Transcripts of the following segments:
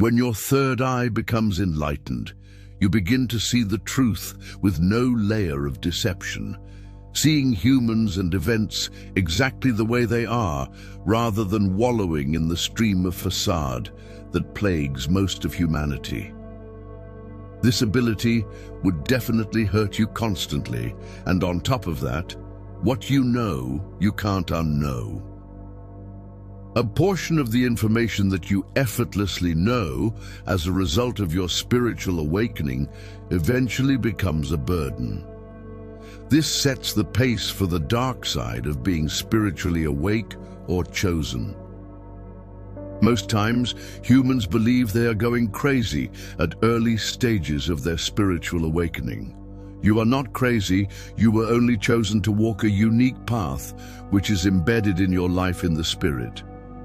When your third eye becomes enlightened, you begin to see the truth with no layer of deception, seeing humans and events exactly the way they are, rather than wallowing in the stream of facade that plagues most of humanity. This ability would definitely hurt you constantly, and on top of that, what you know, you can't unknow. A portion of the information that you effortlessly know as a result of your spiritual awakening eventually becomes a burden. This sets the pace for the dark side of being spiritually awake or chosen. Most times, humans believe they are going crazy at early stages of their spiritual awakening. You are not crazy, you were only chosen to walk a unique path which is embedded in your life in the spirit.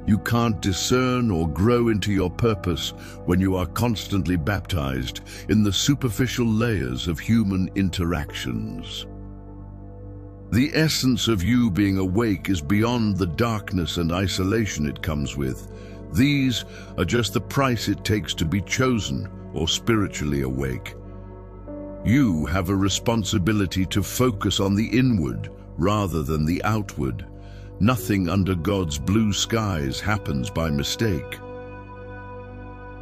You can't discern or grow into your purpose when you are constantly baptized in the superficial layers of human interactions. The essence of you being awake is beyond the darkness and isolation it comes with. These are just the price it takes to be chosen or spiritually awake. You have a responsibility to focus on the inward rather than the outward. Nothing under God's blue skies happens by mistake.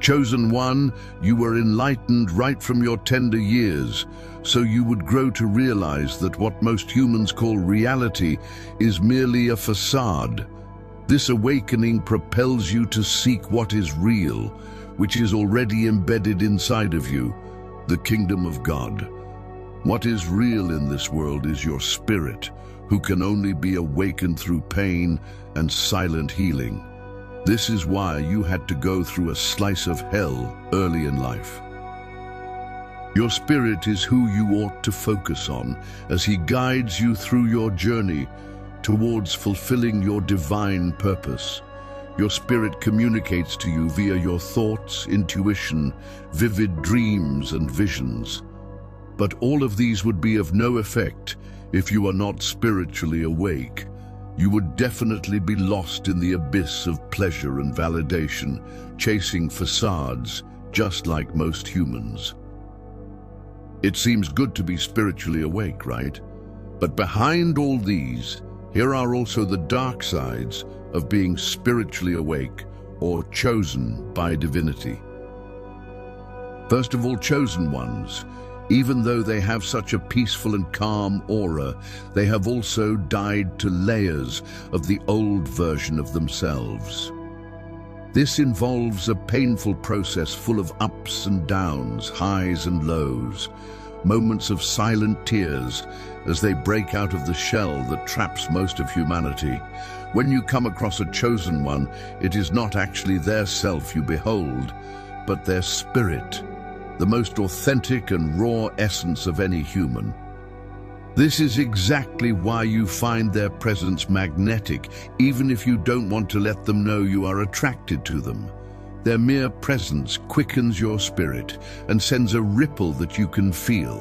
Chosen one, you were enlightened right from your tender years, so you would grow to realize that what most humans call reality is merely a facade. This awakening propels you to seek what is real, which is already embedded inside of you, the kingdom of God. What is real in this world is your spirit, who can only be awakened through pain and silent healing. This is why you had to go through a slice of hell early in life. Your spirit is who you ought to focus on as he guides you through your journey towards fulfilling your divine purpose. Your spirit communicates to you via your thoughts, intuition, vivid dreams and visions. But all of these would be of no effect if you are not spiritually awake. You would definitely be lost in the abyss of pleasure and validation, chasing facades, just like most humans. It seems good to be spiritually awake, right? But behind all these, here are also the dark sides of being spiritually awake or chosen by divinity. First of all, chosen ones. Even though they have such a peaceful and calm aura, they have also died to layers of the old version of themselves. This involves a painful process full of ups and downs, highs and lows, moments of silent tears as they break out of the shell that traps most of humanity. When you come across a chosen one, it is not actually their self you behold, but their spirit, the most authentic and raw essence of any human. This is exactly why you find their presence magnetic, even if you don't want to let them know you are attracted to them. Their mere presence quickens your spirit and sends a ripple that you can feel,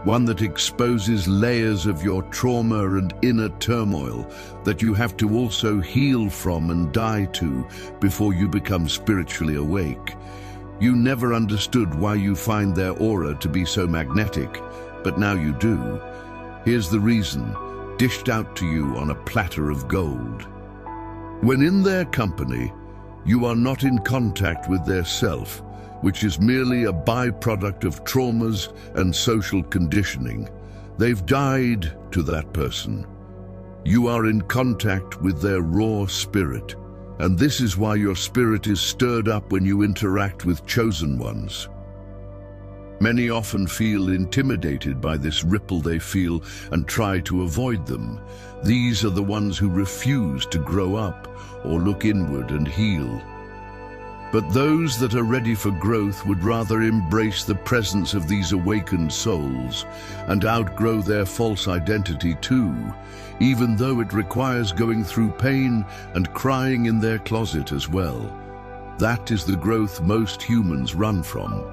one that exposes layers of your trauma and inner turmoil that you have to also heal from and die to before you become spiritually awake. You never understood why you find their aura to be so magnetic, but now you do. Here's the reason, dished out to you on a platter of gold. When in their company, you are not in contact with their self, which is merely a byproduct of traumas and social conditioning. They've died to that person. You are in contact with their raw spirit. And this is why your spirit is stirred up when you interact with chosen ones. Many often feel intimidated by this ripple they feel and try to avoid them. These are the ones who refuse to grow up or look inward and heal. But those that are ready for growth would rather embrace the presence of these awakened souls and outgrow their false identity too, even though it requires going through pain and crying in their closet as well. That is the growth most humans run from.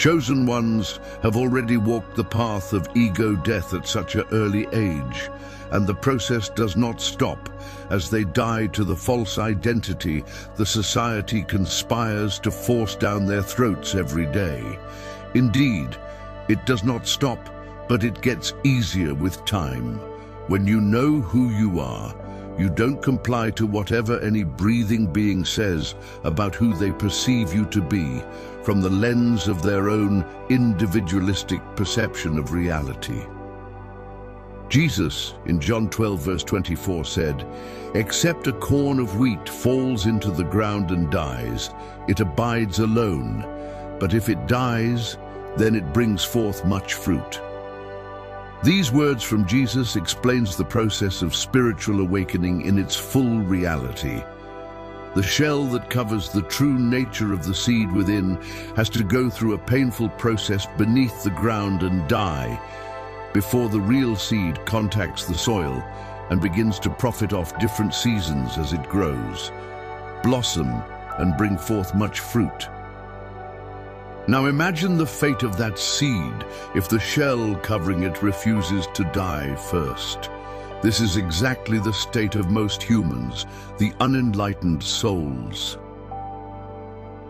Chosen ones have already walked the path of ego death at such an early age, and the process does not stop. As they die to the false identity the society conspires to force down their throats every day. Indeed, it does not stop, but it gets easier with time. When you know who you are, you don't comply to whatever any breathing being says about who they perceive you to be, from the lens of their own individualistic perception of reality. Jesus, in John 12, verse 24, said, "Except a corn of wheat falls into the ground and dies, it abides alone. But if it dies, then it brings forth much fruit." These words from Jesus explains the process of spiritual awakening in its full reality. The shell that covers the true nature of the seed within has to go through a painful process beneath the ground and die before the real seed contacts the soil and begins to profit off different seasons as it grows, blossom, and bring forth much fruit. Now imagine the fate of that seed if the shell covering it refuses to die first. This is exactly the state of most humans, the unenlightened souls.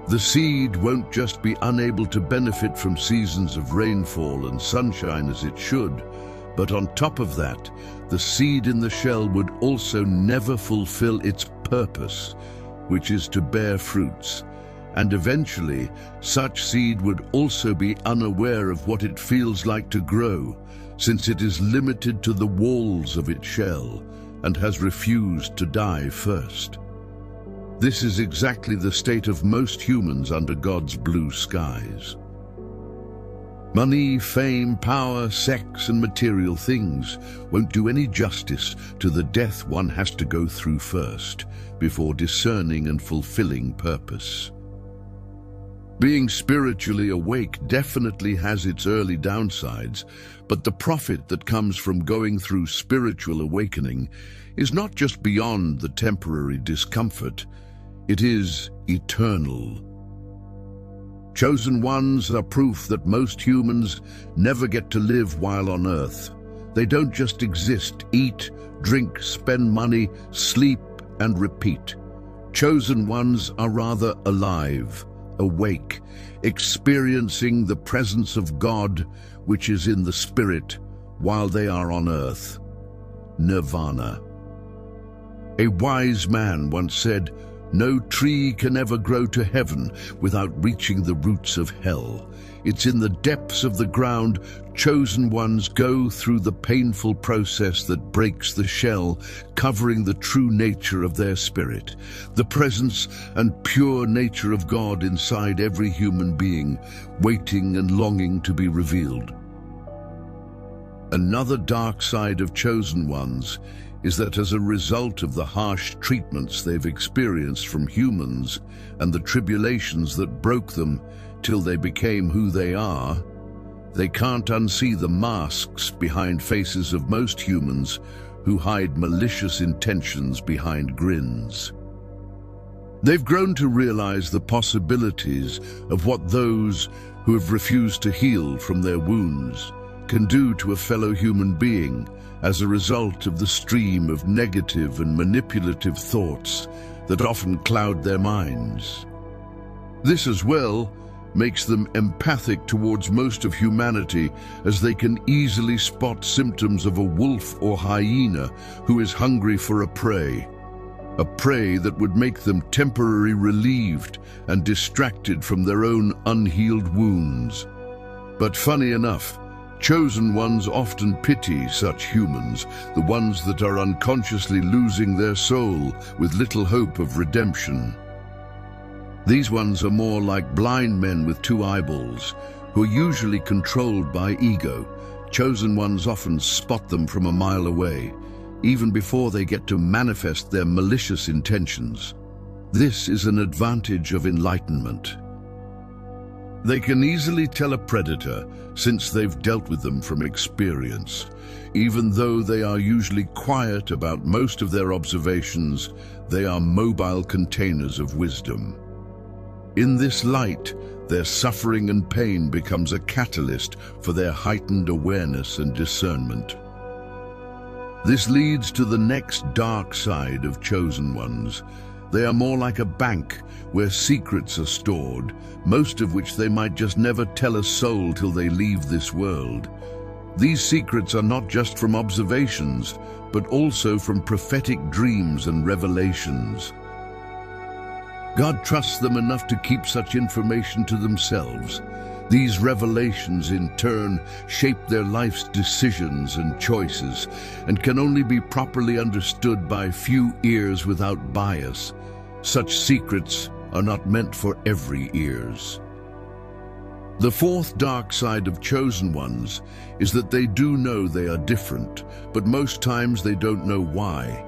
The seed won't just be unable to benefit from seasons of rainfall and sunshine as it should, but on top of that, the seed in the shell would also never fulfill its purpose, which is to bear fruits. And eventually, such seed would also be unaware of what it feels like to grow, since it is limited to the walls of its shell and has refused to die first. This is exactly the state of most humans under God's blue skies. Money, fame, power, sex, and material things won't do any justice to the death one has to go through first, before discerning and fulfilling purpose. Being spiritually awake definitely has its early downsides, but the profit that comes from going through spiritual awakening is not just beyond the temporary discomfort, it is eternal. Chosen ones are proof that most humans never get to live while on earth. They don't just exist, eat, drink, spend money, sleep, and repeat. Chosen ones are rather alive, awake, experiencing the presence of God, which is in the spirit, while they are on earth. Nirvana. A wise man once said, "No tree can ever grow to heaven without reaching the roots of hell." It's in the depths of the ground chosen ones go through the painful process that breaks the shell, covering the true nature of their spirit, the presence and pure nature of God inside every human being, waiting and longing to be revealed. Another dark side of chosen ones is that as a result of the harsh treatments they've experienced from humans and the tribulations that broke them till they became who they are, they can't unsee the masks behind faces of most humans who hide malicious intentions behind grins. They've grown to realize the possibilities of what those who have refused to heal from their wounds can do to a fellow human being as a result of the stream of negative and manipulative thoughts that often cloud their minds. This as well makes them empathic towards most of humanity, as they can easily spot symptoms of a wolf or hyena who is hungry for a prey that would make them temporarily relieved and distracted from their own unhealed wounds. But funny enough, chosen ones often pity such humans, the ones that are unconsciously losing their soul with little hope of redemption. These ones are more like blind men with two eyeballs, who are usually controlled by ego. Chosen ones often spot them from a mile away, even before they get to manifest their malicious intentions. This is an advantage of enlightenment. They can easily tell a predator, since they've dealt with them from experience. Even though they are usually quiet about most of their observations, they are mobile containers of wisdom. In this light, their suffering and pain becomes a catalyst for their heightened awareness and discernment. This leads to the next dark side of chosen ones. They are more like a bank where secrets are stored, most of which they might just never tell a soul till they leave this world. These secrets are not just from observations, but also from prophetic dreams and revelations. God trusts them enough to keep such information to themselves. These revelations, in turn, shape their life's decisions and choices, and can only be properly understood by few ears without bias. Such secrets are not meant for every ears. The fourth dark side of chosen ones is that they do know they are different, but most times they don't know why.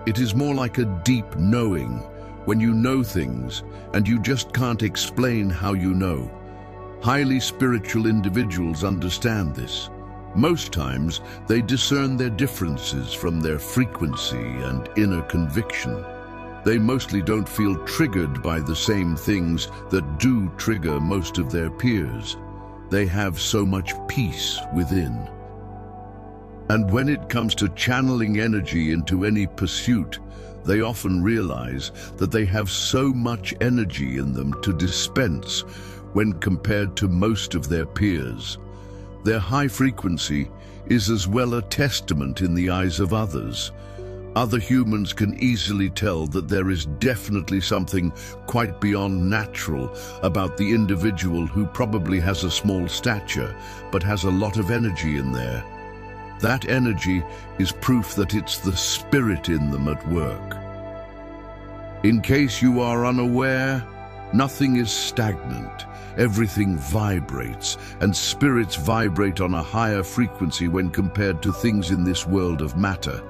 It is more like a deep knowing, when you know things and you just can't explain how you know. Highly spiritual individuals understand this. Most times, they discern their differences from their frequency and inner conviction. They mostly don't feel triggered by the same things that do trigger most of their peers. They have so much peace within. And when it comes to channeling energy into any pursuit, they often realize that they have so much energy in them to dispense when compared to most of their peers. Their high frequency is as well a testament in the eyes of others. Other humans can easily tell that there is definitely something quite beyond natural about the individual who probably has a small stature, but has a lot of energy in there. That energy is proof that it's the spirit in them at work. In case you are unaware, nothing is stagnant. Everything vibrates, and spirits vibrate on a higher frequency when compared to things in this world of matter.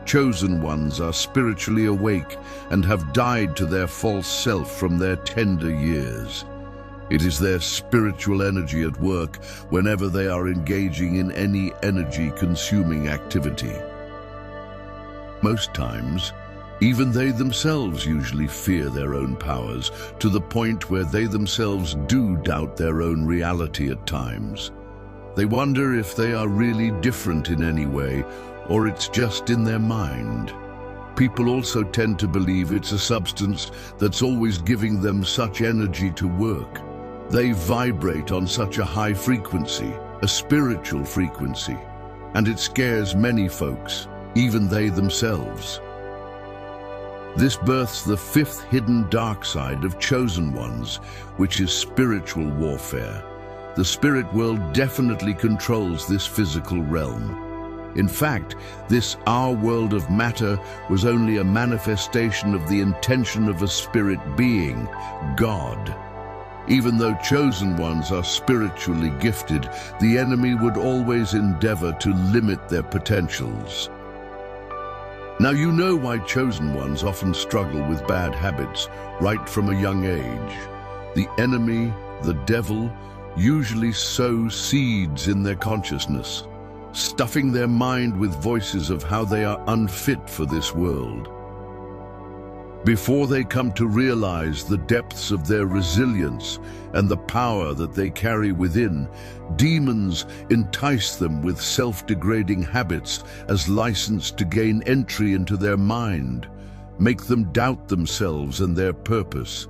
Chosen ones are spiritually awake and have died to their false self from their tender years. It is their spiritual energy at work whenever they are engaging in any energy-consuming activity. Most times, even they themselves usually fear their own powers, to the point where they themselves do doubt their own reality at times. They wonder if they are really different in any way, or it's just in their mind. People also tend to believe it's a substance that's always giving them such energy to work. They vibrate on such a high frequency, a spiritual frequency, and it scares many folks, even they themselves. This births the fifth hidden dark side of chosen ones, which is spiritual warfare. The spirit world definitely controls this physical realm. In fact, this our world of matter was only a manifestation of the intention of a spirit being, God. Even though chosen ones are spiritually gifted, the enemy would always endeavor to limit their potentials. Now you know why chosen ones often struggle with bad habits right from a young age. The enemy, the devil, usually sows seeds in their consciousness, stuffing their mind with voices of how they are unfit for this world. Before they come to realize the depths of their resilience and the power that they carry within, demons entice them with self-degrading habits as license to gain entry into their mind, make them doubt themselves and their purpose,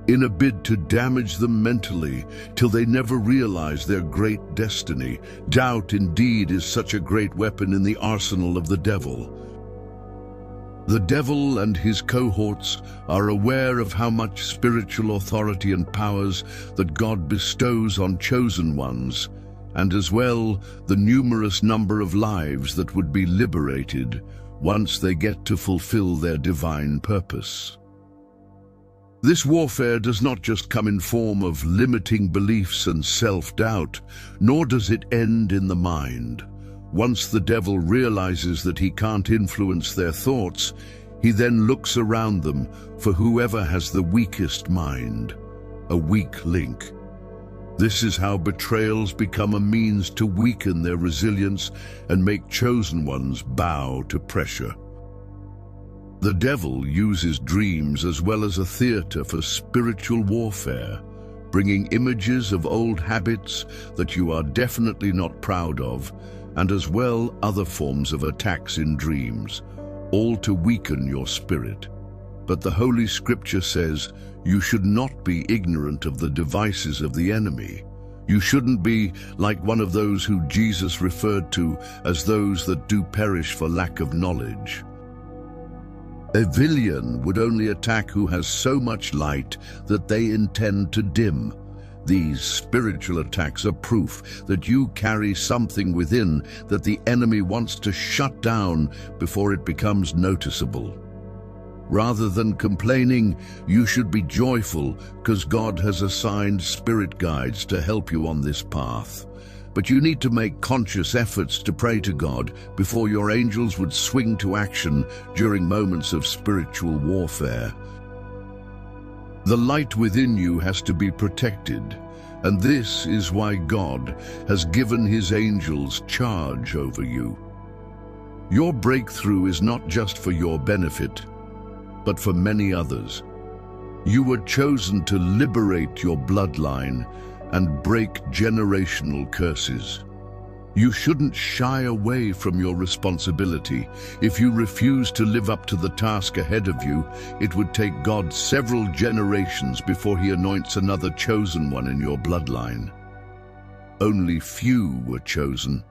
in a bid to damage them mentally till they never realize their great destiny. Doubt indeed is such a great weapon in the arsenal of the devil. The devil and his cohorts are aware of how much spiritual authority and powers that God bestows on chosen ones, and as well the numerous number of lives that would be liberated once they get to fulfill their divine purpose. This warfare does not just come in form of limiting beliefs and self-doubt, nor does it end in the mind. Once the devil realizes that he can't influence their thoughts, he then looks around them for whoever has the weakest mind, a weak link. This is how betrayals become a means to weaken their resilience and make chosen ones bow to pressure. The devil uses dreams as well as a theater for spiritual warfare, bringing images of old habits that you are definitely not proud of, and as well other forms of attacks in dreams, all to weaken your spirit. But the Holy Scripture says you should not be ignorant of the devices of the enemy. You shouldn't be like one of those who Jesus referred to as those that do perish for lack of knowledge. A villain would only attack who has so much light that they intend to dim. These spiritual attacks are proof that you carry something within that the enemy wants to shut down before it becomes noticeable. Rather than complaining, you should be joyful because God has assigned spirit guides to help you on this path. But you need to make conscious efforts to pray to God before your angels would swing to action during moments of spiritual warfare. The light within you has to be protected, and this is why God has given His angels charge over you. Your breakthrough is not just for your benefit, but for many others. You were chosen to liberate your bloodline and break generational curses. You shouldn't shy away from your responsibility. If you refuse to live up to the task ahead of you, it would take God several generations before He anoints another chosen one in your bloodline. Only few were chosen.